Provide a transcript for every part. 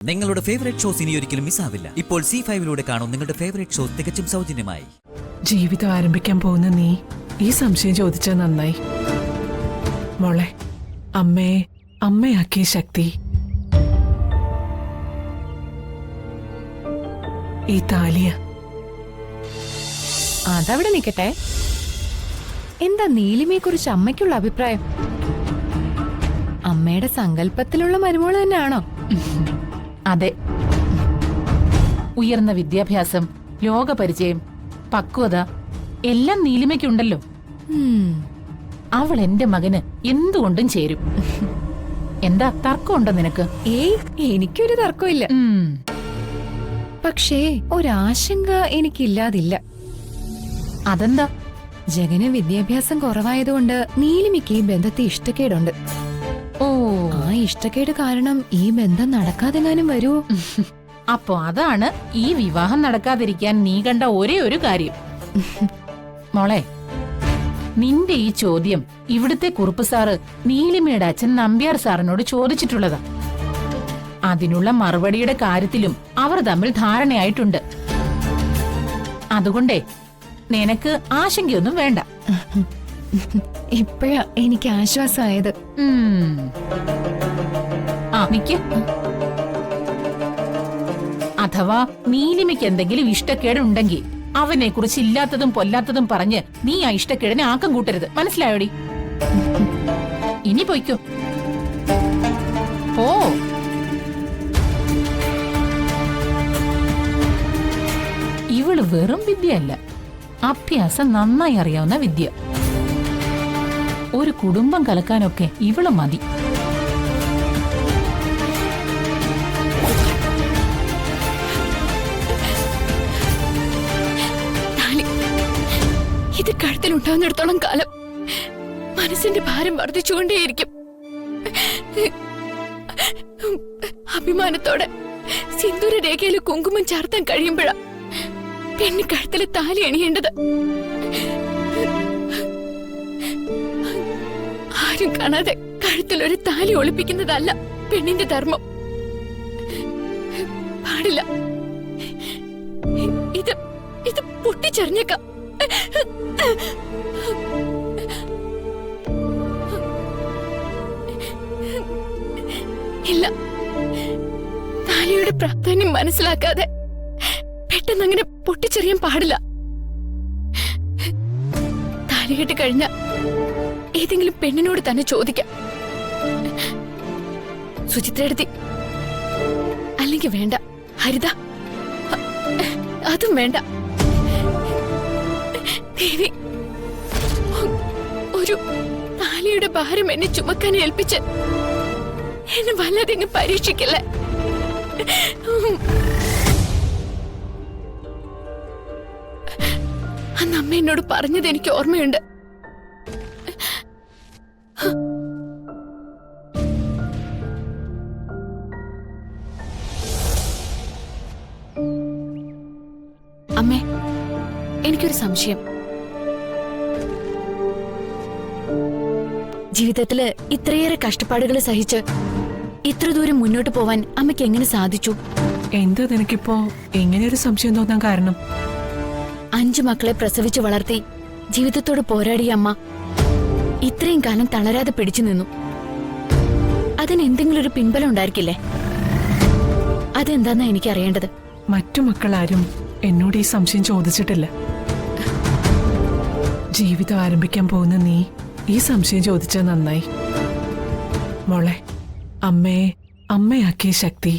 നിങ്ങളുടെ favourite shows ഇനി ഒരിക്കലും മിസ്സാവില്ല. ഇപ്പോൾ C5 കാണും നിങ്ങളുടെ ഫേവറേറ്റ് ഷോസ് തികച്ചും സൗജന്യമായി. ജീവിതം ആരംഭിക്കാൻ പോകുന്ന നീ ഈ സംശയം ചോദിച്ചത് നന്നായി മോളെ. അമ്മയാക്കിയ ശക്തി ഈ താലിയ. അതവിടെ നിക്കട്ടെ. എന്താ നീലിമയെ കുറിച്ച് അമ്മയ്ക്കുള്ള അഭിപ്രായം? അമ്മയുടെ സങ്കല്പത്തിലുള്ള മരുമോള് തന്നെയാണോ? അതെ. ഉയർന്ന വിദ്യാഭ്യാസം, ലോകപരിചയം, പക്വത എല്ലാം നീലിമയ്ക്കുണ്ടല്ലോ. അവൾ എന്റെ മകന് എന്തുകൊണ്ടും ചേരും. എന്താ തർക്കമുണ്ടോ നിനക്ക്? ഏയ്, എനിക്കൊരു തർക്കമില്ല. പക്ഷേ ഒരാശങ്ക എനിക്കില്ലാതില്ല. അതെന്താ? ജഗന് വിദ്യാഭ്യാസം കുറവായതുകൊണ്ട് നീലിമയ്ക്ക് ഈ ബന്ധത്തെ ഇഷ്ടക്കേടുണ്ട്. ഓ, ആ ഇഷ്ടക്കേട് കാരണം ഈ ബന്ധം നടക്കാതെങ്ങാനും വരുമോ? അപ്പോ അതാണ് ഈ വിവാഹം നടക്കാതിരിക്കാൻ നീ കണ്ട ഒരേ ഒരു കാര്യം. മോളെ, നിന്റെ ഈ ചോദ്യം ഇവിടുത്തെ കുറുപ്പ് സാറ് നീലിമയുടെ അച്ഛൻ നമ്പ്യാർ സാറിനോട് ചോദിച്ചിട്ടുള്ളതാ. അതിനുള്ള മറുപടിയുടെ കാര്യത്തിലും അവർ തമ്മിൽ ധാരണയായിട്ടുണ്ട്. അതുകൊണ്ടേ നിനക്ക് ആശങ്കയൊന്നും വേണ്ട. ഇപ്പഴാ എനിക്ക് ആശ്വാസമായത്. ആ നിക്ക്. അഥവാ നീലിമയ്ക്ക് എന്തെങ്കിലും ഇഷ്ടക്കേടുണ്ടെങ്കിൽ അവനെ കുറിച്ച് ഇല്ലാത്തതും പൊല്ലാത്തതും പറഞ്ഞ് നീ ആ ഇഷ്ടക്കേടിനെ ആക്കം കൂട്ടരുത്. മനസ്സിലായോടി? ഇനി പൊയ്ക്കോ. ഓ, ഇവള് വെറും വിദ്യയല്ല, അഭ്യാസം നന്നായി അറിയാവുന്ന വിദ്യ. ഒരു കുടുംബം കലക്കാനൊക്കെ ഇവള് മതി. ഇത് കഴുത്തിലുണ്ടാവുന്നിടത്തോളം കാലം മനസ്സിന്റെ ഭാരം വർദ്ധിച്ചുകൊണ്ടേയിരിക്കും. അഭിമാനത്തോടെ സിന്ദൂര രേഖയിൽ കുങ്കുമം ചാർത്താൻ കഴിയുമ്പോഴാ പെണ്ണ് കഴുത്തിലെ താലി അണിയേണ്ടത്. ആരും കാണാതെ കഴുത്തിലൊരു താലി ഒളിപ്പിക്കുന്നതല്ല പെണ്ണിന്റെ ധർമ്മം. പാടില്ല. ഇത് പൊട്ടിച്ചെറിഞ്ഞേക്കാം. ഇല്ല, താലിയുടെ പ്രാധാന്യം മനസ്സിലാക്കാതെ പെട്ടെന്ന് അങ്ങനെ പൊട്ടിച്ചെറിയാൻ പാടില്ല. താലി കെട്ടി കഴിഞ്ഞ ഏതെങ്കിലും പെണ്ണിനോട് തന്നെ ചോദിക്കാം. സുചിത്രയെടുത്തി അല്ലെങ്കിൽ വേണ്ട, ഹരിത അതും വേണ്ട. ദേവി, ഒരു താലിയുടെ ഭാരം എന്നെ ചുമക്കാൻ ഏൽപ്പിച്ച് എന്നെ വല്ലാതെ അങ്ങ് പരീക്ഷിക്കല്ലേ. അന്ന് അമ്മ എന്നോട് പറഞ്ഞത് എനിക്ക് ഓർമ്മയുണ്ട്. അമ്മേ, എനിക്കൊരു സംശയം. ജീവിതത്തില് ഇത്രയേറെ കഷ്ടപ്പാടുകൾ സഹിച്ച് ഇത്ര ദൂരം മുന്നോട്ട് പോവാൻ അമ്മയ്ക്ക് എങ്ങനെ സാധിച്ചു? എന്താ നിനക്കിപ്പോ എങ്ങനെയൊരു സംശയം തോന്നാൻ കാരണം? 5 മക്കളെ പ്രസവിച്ചു വളർത്തി ജീവിതത്തോട് പോരാടിയ അമ്മ ഇത്രയും കാലം തളരാതെ പിടിച്ചു നിന്നു. അതിന് എന്തെങ്കിലും ഒരു പിൻബലം ഉണ്ടായിരിക്കില്ലേ? അതെന്താന്നാ എനിക്ക് അറിയേണ്ടത്. മറ്റു മക്കളാരും എന്നോട് ഈ സംശയം ചോദിച്ചിട്ടില്ല. ജീവിതം ആരംഭിക്കാൻ പോകുന്ന നീ ഈ സംശയം ചോദിച്ചത് നന്നായി മോളെ. അമ്മയാക്കിയ ശക്തി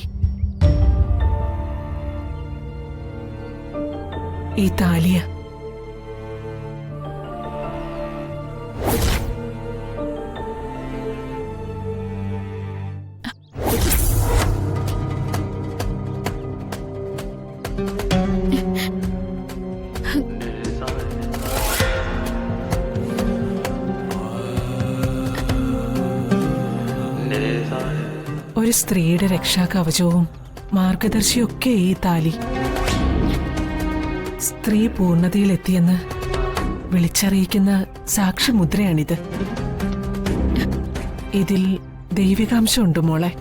ഈ താലിയ. ഒരു സ്ത്രീയുടെ രക്ഷാകവചവും മാർഗദർശിയൊക്കെ ഈ താലി. സ്ത്രീ പൂർണ്ണതയിലെത്തിയെന്ന് വിളിച്ചറിയിക്കുന്ന സാക്ഷിമുദ്രയാണിത്. ഇതിൽ ദൈവികാംശമുണ്ട് മോളെ.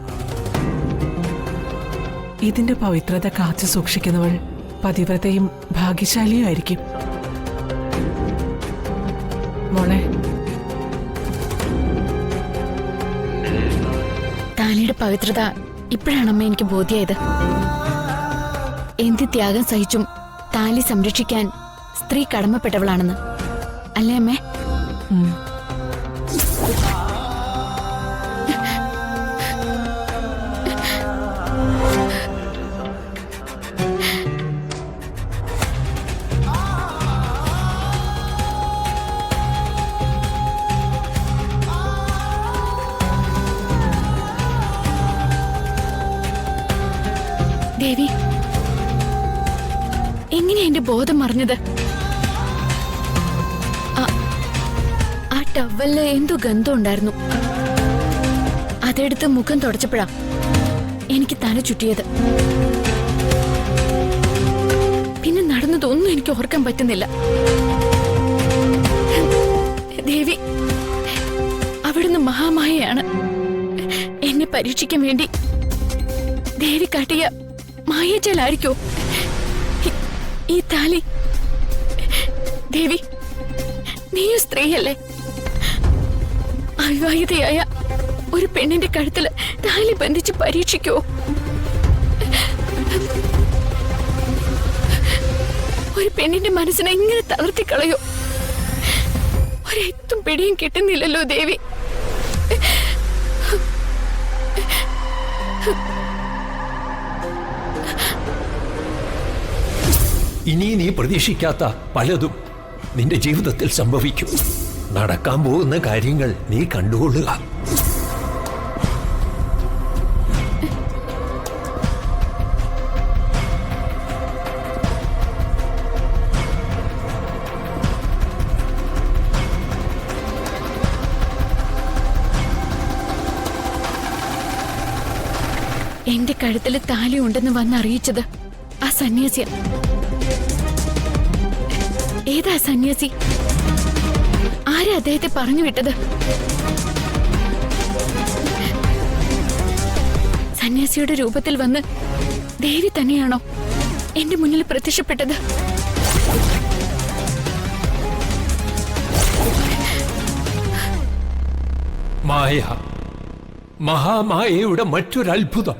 ഇതിന്റെ പവിത്രത കാത്തു സൂക്ഷിക്കുന്നവൾ പതിവ്രതയും ഭാഗ്യശാലിയും ആയിരിക്കും. മോളെ, താലിയുടെ പവിത്രത ഇപ്പോഴാണ് അമ്മ എനിക്ക് ബോധ്യായത്. എന്ത് ത്യാഗം സഹിച്ചും താലി സംരക്ഷിക്കാൻ സ്ത്രീ കടമപ്പെട്ടവളാണെന്ന്. അല്ലേ അമ്മേ? ദേവി, എങ്ങനെയാ എന്റെ ബോധം മറിഞ്ഞത്? ആ ടവലില് എന്തോ ഗന്ധം ഉണ്ടായിരുന്നു. അതെടുത്ത് മുഖം തുടച്ചപ്പോഴാ എനിക്ക് തല ചുറ്റിയത്. പിന്നെ നടന്നതൊന്നും എനിക്ക് ഓർക്കാൻ പറ്റുന്നില്ല. ദേവി, അവിടുന്ന് മഹാമായയാണ്. എന്നെ പരീക്ഷിക്കാൻ വേണ്ടി ദേവി കാട്ടിയ മായച്ചാലായിരിക്കോ ഈ താലി? ദേവി, നീയും സ്ത്രീയല്ലേ? അവിവാഹിതയായ ഒരു പെണ്ണിന്റെ കഴുത്തില് താലി ബന്ധിച്ച് പരീക്ഷിക്കോ? ഒരു പെണ്ണിന്റെ മനസ്സിനെ ഇങ്ങനെ തളർത്തിക്കളയോ? ഒരെത്തും പിടിയും കിട്ടുന്നില്ലല്ലോ ദേവി. ഇനി നീ പ്രതീക്ഷിക്കാത്ത പലതും നിന്റെ ജീവിതത്തിൽ സംഭവിക്കും. നടക്കാൻ പോകുന്ന കാര്യങ്ങൾ നീ കണ്ടുകൊള്ളുക. എന്റെ കഴുത്തില് താലി ഉണ്ടെന്ന് വന്നറിയിച്ചത് ആ സന്യാസിയ. ഏതാ സന്യാസി? ആരാ അദ്ദേഹത്തെ പറഞ്ഞു വിട്ടത്? സന്യാസിയുടെ രൂപത്തിൽ വന്ന് ദേവി തന്നെയാണോ എന്റെ മുന്നിൽ പ്രത്യക്ഷപ്പെട്ടത്? മായ, മഹാമായയുടെ മറ്റൊരത്ഭുതം.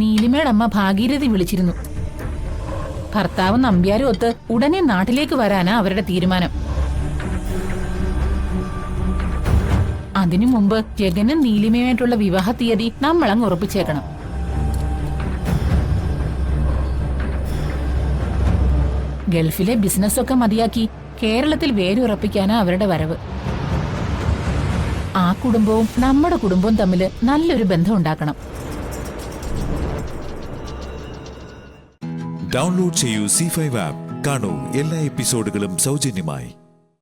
നീലിമയുടെ അമ്മ ഭാഗീരഥി വിളിച്ചിരുന്നു. ഭർത്താവ് നമ്പ്യാരും ഒത്ത് ഉടനെ നാട്ടിലേക്ക് വരാനാ അവരുടെ തീരുമാനം. അതിനു മുമ്പ് ജഗനും നീലിമയുമായിട്ടുള്ള വിവാഹ തീയതി നമ്മളങ്ങ് ഉറപ്പിച്ചേക്കണം. ഗൾഫിലെ ബിസിനസ്സൊക്കെ മതിയാക്കി കേരളത്തിൽ വേരുറപ്പിക്കാനാ അവരുടെ വരവ്. ആ കുടുംബവും നമ്മുടെ കുടുംബവും തമ്മിൽ നല്ലൊരു ബന്ധം ഉണ്ടാക്കണം. ഡൗൺലോഡ് ചെയ്യൂ C5 ആപ്പ്. കാണൂ എല്ലാ എപ്പിസോഡുകളും സൗജന്യമായി.